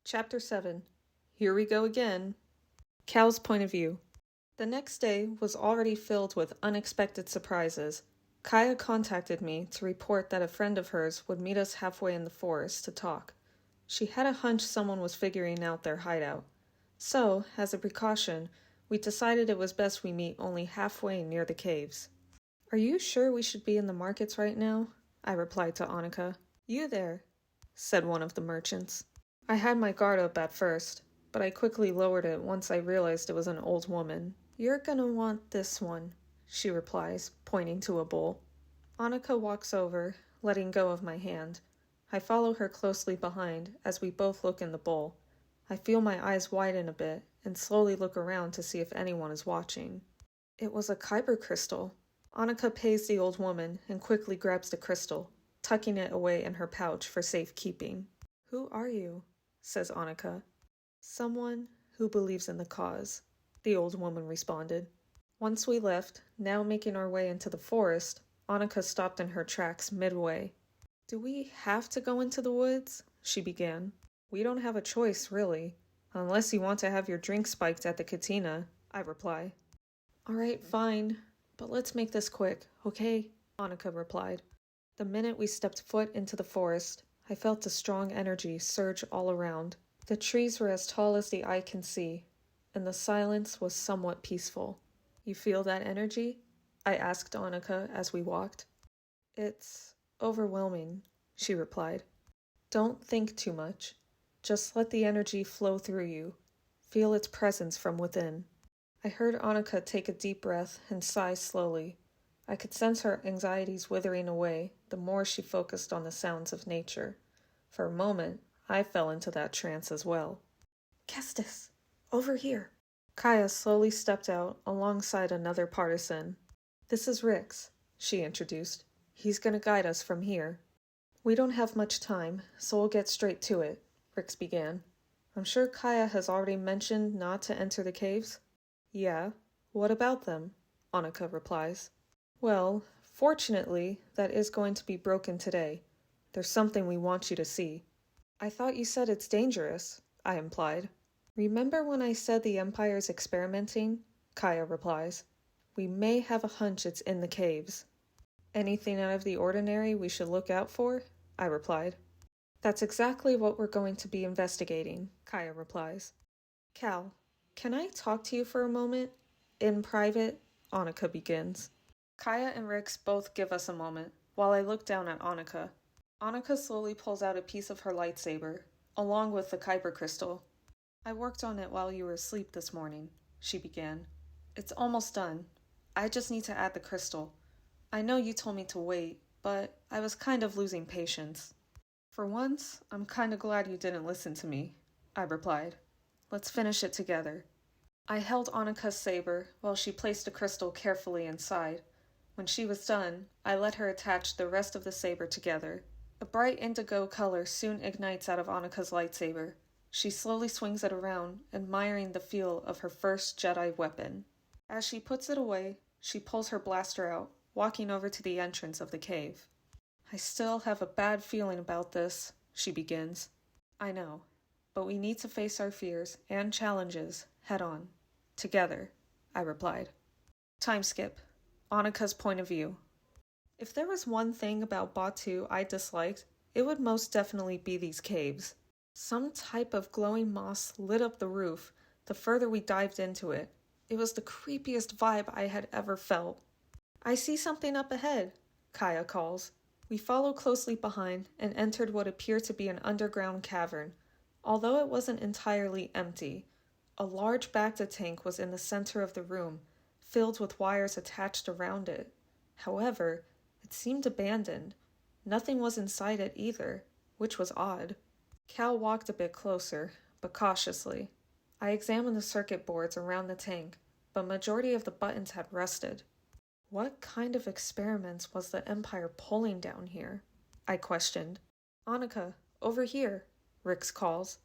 Chapter 7. Here we go again. Cal's point of view. The next day was already filled with unexpected surprises. Kaya contacted me to report that a friend of hers would meet us halfway in the forest to talk. She had a hunch someone was figuring out their hideout. So, as a precaution, we decided it was best we meet only halfway near the caves. "Are you sure we should be in the markets right now?" I replied to Annika. "You there," said one of the merchants. I had my guard up at first, but I quickly lowered it once I realized it was an old woman. "You're gonna want this one," she replies, pointing to a bowl. Annika walks over, letting go of my hand. I follow her closely behind as we both look in the bowl. I feel my eyes widen a bit and slowly look around to see if anyone is watching. It was a kyber crystal. Annika pays the old woman and quickly grabs the crystal, tucking it away in her pouch for safekeeping. "Who are you?" says Annika. "Someone who believes in the cause," the old woman responded. Once we left, now making our way into the forest, Annika stopped in her tracks midway. "Do we have to go into the woods?" she began. "We don't have a choice, really. Unless you want to have your drink spiked at the cantina," I reply. "All right, fine. But let's make this quick, okay?" Annika replied. The minute we stepped foot into the forest, I felt a strong energy surge all around. The trees were as tall as the eye can see, and the silence was somewhat peaceful. "You feel that energy?" I asked Annika as we walked. "It's overwhelming," she replied. "Don't think too much. Just let the energy flow through you. Feel its presence from within." I heard Annika take a deep breath and sigh slowly. I could sense her anxieties withering away the more she focused on the sounds of nature. For a moment, I fell into that trance as well. "Kestis, over here." Kaya slowly stepped out alongside another partisan. "This is Rix," she introduced. "He's going to guide us from here." "We don't have much time, so we'll get straight to it," Rix began. "I'm sure Kaya has already mentioned not to enter the caves?" "Yeah, what about them?" Annika replies. "Well, fortunately, that is going to be broken today. There's something we want you to see." "I thought you said it's dangerous," I implied. "Remember when I said the Empire's experimenting?" Kaya replies. "We may have a hunch it's in the caves." "Anything out of the ordinary we should look out for?" I replied. "That's exactly what we're going to be investigating," Kaya replies. "Cal, can I talk to you for a moment? In private?" Annika begins. Kaya and Rix both give us a moment, while I look down at Annika. Annika slowly pulls out a piece of her lightsaber, along with the kyber crystal. "I worked on it while you were asleep this morning," she began. "It's almost done. I just need to add the crystal. I know you told me to wait, but I was kind of losing patience." "For once, I'm kind of glad you didn't listen to me," I replied. "Let's finish it together." I held Annika's saber while she placed the crystal carefully inside. When she was done, I let her attach the rest of the saber together. A bright indigo color soon ignites out of Annika's lightsaber. She slowly swings it around, admiring the feel of her first Jedi weapon. As she puts it away, she pulls her blaster out, walking over to the entrance of the cave. "I still have a bad feeling about this," she begins. "I know, but we need to face our fears and challenges head on. Together," I replied. Time skip. Annika's point of view. If there was one thing about Batu I disliked, it would most definitely be these caves. Some type of glowing moss lit up the roof the further we dived into it. It was the creepiest vibe I had ever felt. "I see something up ahead," Kaya calls. We followed closely behind and entered what appeared to be an underground cavern. Although it wasn't entirely empty, a large Bacta tank was in the center of the room, filled with wires attached around it. However, it seemed abandoned. Nothing was inside it either, which was odd. Cal walked a bit closer, but cautiously. I examined the circuit boards around the tank, but majority of the buttons had rusted. What kind of experiments was the Empire pulling down here? I questioned. "Annika, over here," Rix calls.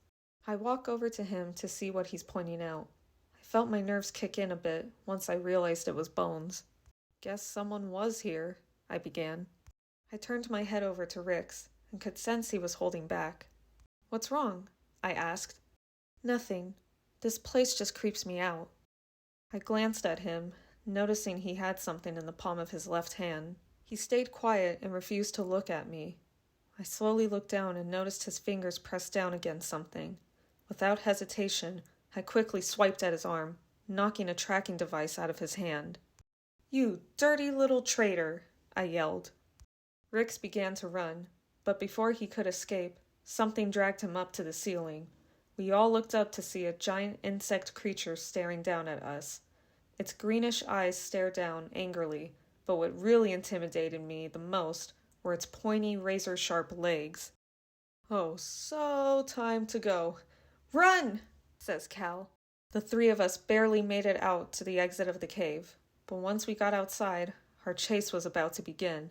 I walk over to him to see what he's pointing out. I felt my nerves kick in a bit once I realized it was bones. "Guess someone was here," I began. I turned my head over to Rix and could sense he was holding back. "What's wrong?" I asked. Nothing. This place just creeps me out. I glanced at him, noticing he had something in the palm of his left hand. He stayed quiet and refused to look at me. I slowly looked down and noticed his fingers pressed down against something. Without hesitation, I quickly swiped at his arm, knocking a tracking device out of his hand. "You dirty little traitor!" I yelled. Rix began to run, but before he could escape, something dragged him up to the ceiling. We all looked up to see a giant insect creature staring down at us. Its greenish eyes stared down angrily, but what really intimidated me the most were its pointy, razor-sharp legs. "Oh, so time to go. Run!" says Cal. The three of us barely made it out to the exit of the cave, but once we got outside, our chase was about to begin.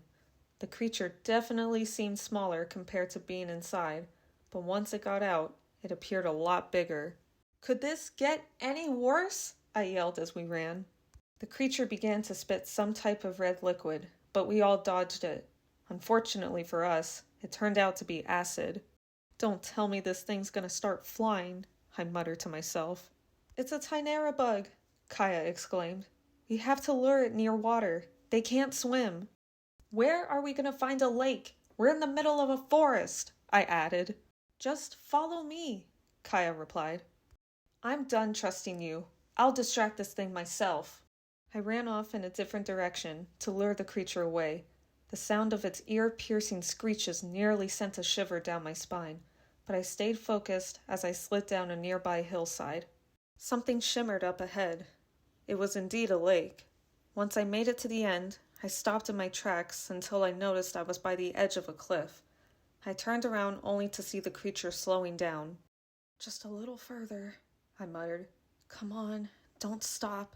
The creature definitely seemed smaller compared to being inside, but once it got out, it appeared a lot bigger. "Could this get any worse?" I yelled as we ran. The creature began to spit some type of red liquid, but we all dodged it. Unfortunately for us, it turned out to be acid. "Don't tell me this thing's gonna start flying," I muttered to myself. "It's a Tynera bug," Kaya exclaimed. "We have to lure it near water. They can't swim." "Where are we gonna find a lake? We're in the middle of a forest," I added. "Just follow me," Kaya replied. "I'm done trusting you. I'll distract this thing myself." I ran off in a different direction to lure the creature away. The sound of its ear-piercing screeches nearly sent a shiver down my spine, but I stayed focused as I slid down a nearby hillside. Something shimmered up ahead. It was indeed a lake. Once I made it to the end, I stopped in my tracks until I noticed I was by the edge of a cliff. I turned around only to see the creature slowing down. "Just a little further," I muttered. "Come on, don't stop."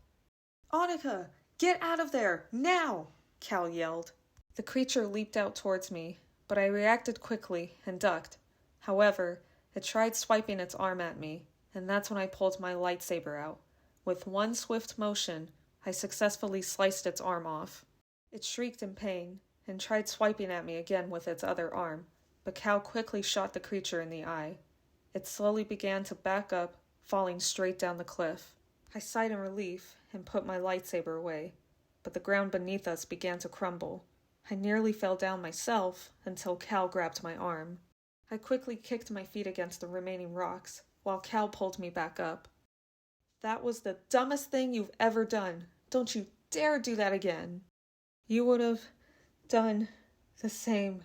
"Annika, get out of there, now!" Cal yelled. The creature leaped out towards me, but I reacted quickly and ducked. However, it tried swiping its arm at me, and that's when I pulled my lightsaber out. With one swift motion, I successfully sliced its arm off. It shrieked in pain and tried swiping at me again with its other arm, but Cal quickly shot the creature in the eye. It slowly began to back up, falling straight down the cliff. I sighed in relief and put my lightsaber away, but the ground beneath us began to crumble. I nearly fell down myself until Cal grabbed my arm. I quickly kicked my feet against the remaining rocks, while Cal pulled me back up. "That was the dumbest thing you've ever done. Don't you dare do that again." "You would have done the same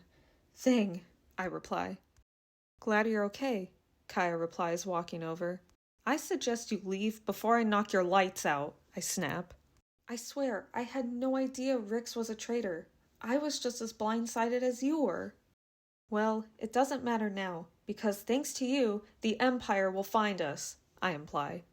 thing," I reply. "Glad you're okay," Kaya replies, walking over. "I suggest you leave before I knock your lights out," I snap. "I swear, I had no idea Rix was a traitor. I was just as blindsided as you were." "Well, it doesn't matter now, because thanks to you, the Empire will find us," I imply.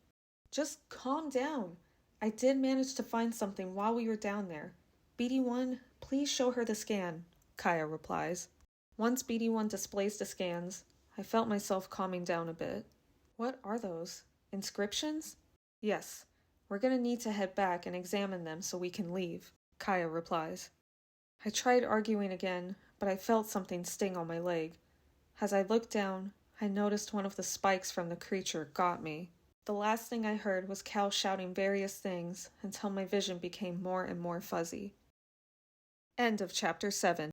"Just calm down. I did manage to find something while we were down there. BD1, please show her the scan," Kaya replies. Once BD1 displays the scans, I felt myself calming down a bit. "What are those? Inscriptions?" "Yes. We're gonna need to head back and examine them so we can leave," Kaya replies. I tried arguing again, but I felt something sting on my leg. As I looked down, I noticed one of the spikes from the creature got me. The last thing I heard was Cal shouting various things until my vision became more and more fuzzy. End of Chapter 7.